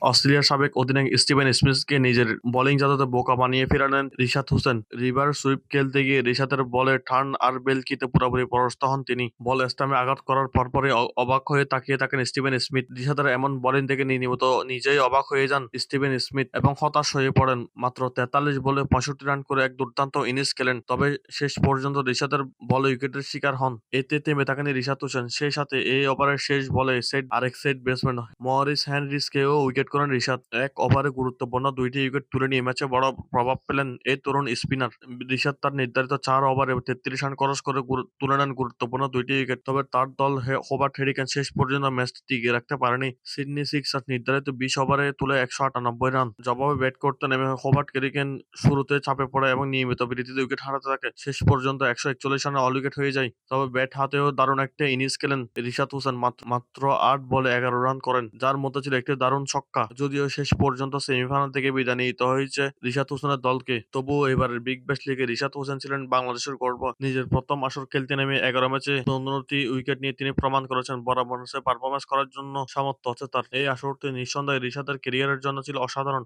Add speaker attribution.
Speaker 1: অস্ট্রেলিয়ার সাবেক অধিনায়ক স্টিভেন স্মিথকে নিজের বোলিং জাদুতে বোকা বানিয়ে ফেরালেন রিশাদ হোসেন। রিভার্স সুইপ খেলতে গিয়ে রিশাদের বলে টার্ন আর বেলকিতে পুরোপুরি পরাস্ত হন তিনি। বল স্টাম্পে আঘাত করার পরপরই অবাক হয়ে তাকিয়ে থাকেন স্টিভেন স্মিথ। রিশাদের এমন বোলিং দেখে নিয়মিত নিজেই অবাক হয়ে যান স্টিভেন স্মিথ এবং হতাশ হয়ে পড়েন। মাত্র 43 বলে 65 রান করে এক দুর্দান্ত ইনিংস খেলেন, তবে শেষ পর্যন্ত রিশাদের বলে উইকেটের শিকার হন। এতে থেমে থাকেন রিশাদ হোসেন। সেই সাথে এই ওভারের শেষ বলে আরেক সেট ব্যাটসম্যান মরিস হ্যানরিসকেও উইকেট করেন রিশাদ। এক ওভারে গুরুত্বপূর্ণ 2টি উইকেট তুলে নিয়ে ম্যাচে বড় প্রভাব পেলেন এই তরুণ স্পিনার। রিশাদ তার নির্ধারিত 4 ওভারে 33 রান খরচ করে তুলে নেন গুরুত্বপূর্ণ 2টি উইকেট। তবে তার দল হোবার্ট হেরিকেন শেষ পর্যন্ত ম্যাচটি টিকিয়ে রাখতে পারেনি। সিডনি সিক্সার্স নির্ধারিত 20 ওভারে তুলে 198 রান। জবাবে ব্যাট করতে নেমে হোবার্ট হেরিকেন শুরুতে চাপে পড়ে এবং নিয়মিত বিরতিতে উইকেট হারাতে থাকে। শেষ পর্যন্ত 141 রানে অল উইকেট হয়ে যায়। তবে ব্যাট হাতেও দারুণ একটা ইনিংস খেলেন রিশাদ হোসেন। মাত্র 8 বলে 11 রান করেন, যার মধ্যে ছিল একটি দারুণ ছক্কা। যদিও শেষ পর্যন্ত সেমিফাইনাল থেকে বিদায় নিতে হয়েছে রিশাদ হোসেনের দলকে, তবুও এবারের বিগ ব্যাশ লিগে রিশাদ হোসেন ছিলেন বাংলাদেশের গর্ব। নিজের প্রথম আসর খেলতে নেমে 11 ম্যাচে 15টি উইকেট নিয়ে তিনি প্রমাণ করেছেন বড় মানুষের পারফরমেন্স করার জন্য সামর্থ্য আছে তার। এই আসরটি নিঃসন্দেহে রিশাদের ক্যারিয়ারের জন্য ছিল অসাধারণ।